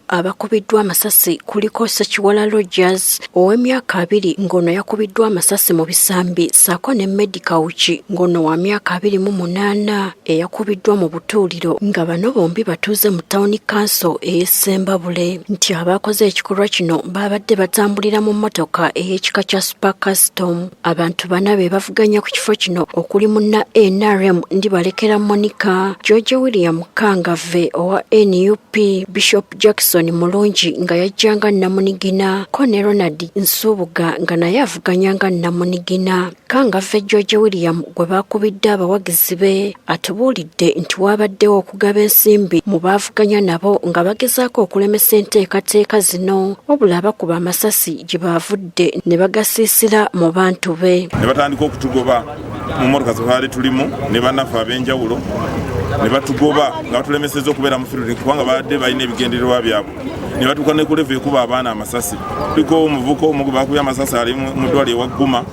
Abakubiddwa amasasi kuliko Sekiwala Rogers ow'emyaka 2 ng'ono yakubiddwa amasasi mu bisambi ssaako ne Medi Kawuki ng'ono wa myaka 28 eyakubiddwa mu butuuliro nga bano bombi batuuze mu Town Council ey'Essembabule nti abaakoze ekikolwa kino baabadde batambulira mu mmotoka ey'ekika kya Super Custom. Abantu bana be bavuganya ku kifo kino okuli munna NRM Ndibalekera Monica, George William Kangave owa NUP, Bishop Jackson Mulungi nga yajjanga Namunigina, Kone Ronald Nsubuga nga naye avuganyanga Namunigina. Kangave George William gwe baakubidde abawagizi be atubuulidde nti waabaddewo okugaba ensimbi mu baavuganya nabo nga bagezaako okulemesa enteekateeka zino, wabula abakuba amasasi gye baavudde ne bagasiisira mu bantu be. Ne batandika okutugoba mu mmotoka ze twali tulimu ne bannaffe ab'enjawulo ne batugoba nga batulemesezza okubeera mu field kubanga badde balina ebigendererwa byabwe. Ne batuuka ne ku level ekuba abaana amasasi. Kuliko omuvuka omu gwe baakubye amasasi ali mu ddwaliro ewa Gguma,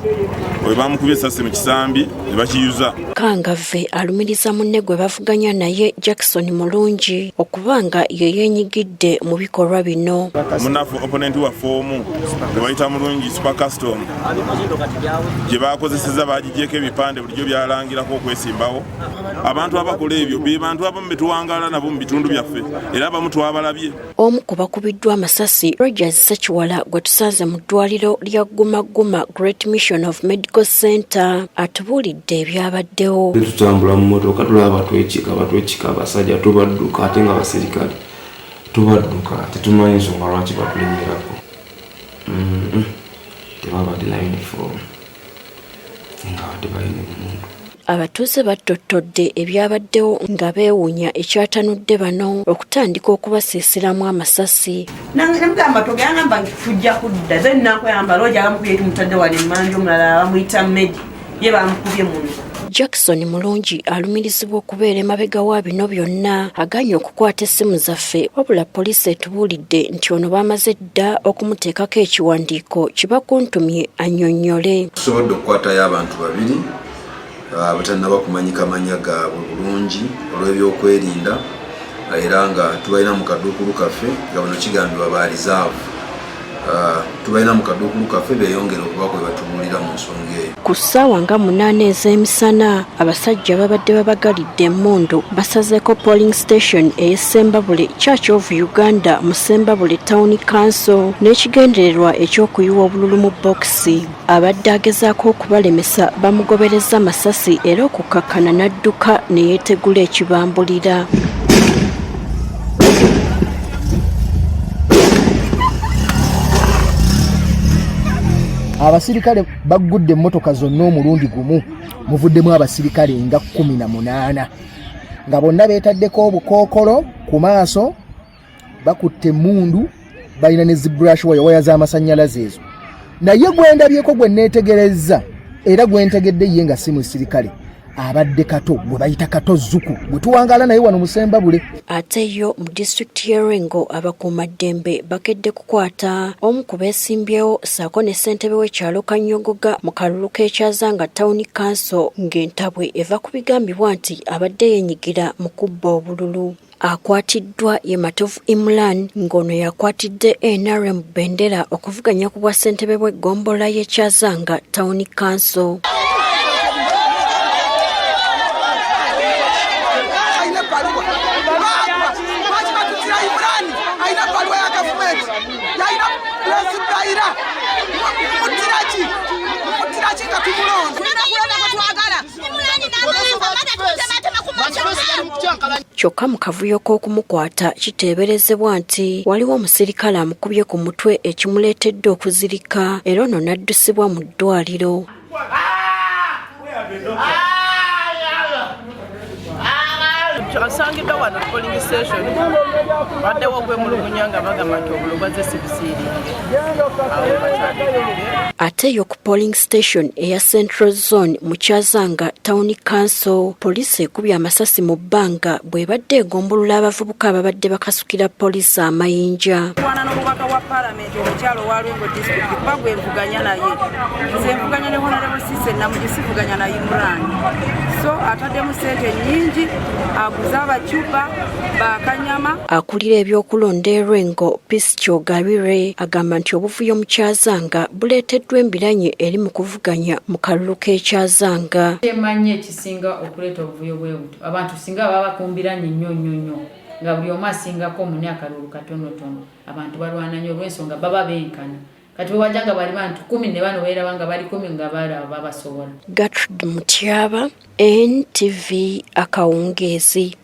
we baamukubye essasi mu kisambi ne bakiyuza. Kangave alumiriza munne gwe bavuganya naye Jackson Mulungi okubanga ye yeenyigidde mu bikolwa bino. Munaffe opponent waffe omu ne bayita Mulungi Super Custom gye baakozesezza baagiggyeko ebipande bulijjo byalangirako okwesimbawo. Abantu abakola ebyo be bantu abamu be tuwangaala nabo mu bitundu byaffe era abamu twabalabye. Omu ku bakubiddwa amasasi Rogers Sekiwala gwe tusanze mu ddwaliro lya Guma Great Mission of Medical Center atubuulidde ebyabaddewo. Tutambula mu mmotoka tulaba batwekika abasajja tubadduka ate nga basirikale tubadduka tetumanyi nsonga lwaki batulemerako. Tebabadde na uniform nga badde balina omuntu. Abatuuze batottodde ebyabaddewo nga beewuunya ekyatanudde bano okutandika okubasiisiramu amasasi. Namugamba togamba tujja kudda ze nakuyamba loja bamukubye mutadde wali mmanja omulala bamuyita Medi ye bamukubye muno. Jackson Mulungi alumirizibwa okubeera emabega wa bino byonna aganye okukwata essimu zaffe, wabula poliisi etubuulidde nti ono baamaze dda okumuteekako ekiwandiiko kibakuntumye annyonnyole. Tusobodde okukwatayo abantu babiri abatannaba kumanyika manya gaabwe bulungi olw'ebyokwerinda era nga tubalina mu kaduukulu kaffe nga bano kigambibwa ba reserve. Tubalina mu kaduukulu kaffe beeyongera okuba kwe batubuulira mu nsonga eyo. Ku ssaawa nga 8 ez'emisana abasajja babadde babagalidde emmundu basazeeko polling station ey'Essembabule Church of Uganda mu Ssembabule Town Council n'ekigendererwa eky'okuyiwa obululu mu bokisi. Abadde agezaako okubalemesa bamugobereza amasasi era okukkakkana n'adduka ne yeetegula ekibambulira. Abasirikale baggudde emmotoka zonna omulundi gumu muvuddemu abasirikale nga 18 nga bonna beetaddeko obukookolo ku maaso bakutte emmundu balina ne zibrush waya z'amasannyalaze ezo. Naye gwendabyeko gwe neetegerezza era gwentegedde ye nga si musirikale abadde Kato gwe bayita Kato Zuku gwe tuwangaala naye wano mu Ssembabule. Ate yo mu disitulikiti y'Erengo abakuumaddembe bakedde kukwata omu ku beesimbyewo ssaako ne ssentebe w'ekyalo Kanyogoga mu kalulu k'ekyazanga Town Council ng'entabwe eva ku bigambibwa nti abadde yeenyigira mu kubba obululu. Akwatiddwa ye Matovu Imran ng'ono yakwatidde NRM Bendera okuvuganya ku bwa ssentebe bw'eggombolola y'ekyazanga Town Council. Kyokka mu kavuyo k'okumukwata kiteeberezebwa nti waliwo omusirikale amukubye ku mutwe ekimuleetedde okuzirika era ono n'addusibwa mu ddwaliro. Asangiddwa wano polling station baddewo okwemulugunya nga bagamba nti obulogwaze sibusiiri. Ate yo ku polling station eya Central Zone mu Kyazanga Town Council poliisi ekubye amasasi mu bbanga bw'ebadde egombolula abavubuka ababadde bakasukira poliisi amayinja. Twana n'omubaka wa paalamenti omukyalo wa Lwengo District kuba gwe nvuganya naye. Nze nvuganya ne Honorable Cissy Namugye sivuganya naye Imran. so ataddemu ssente nnyingi aguza abacupa bakanyama. Akulira ebyokulonda Rwengo Peace Kyogabire agamba nti obuvuyo mu Kyazanga buleeteddwa embiranye eri mu kuvuganya mu kalulu k'ekyazanga. Temanyi ekisinga okuleeta obuvuyo bwe buto abantu singa baba bakumbiranye nnyo nga buli omu asingako muni akalulu katonotono abantu balwana nnyo olw'ensonga baba benkana kati wewajanga bali bantu 10 ne bano weeraba nga bali 10 nga balaba babasobola. Gertrude Mutyaba, NTV Akawungeezi.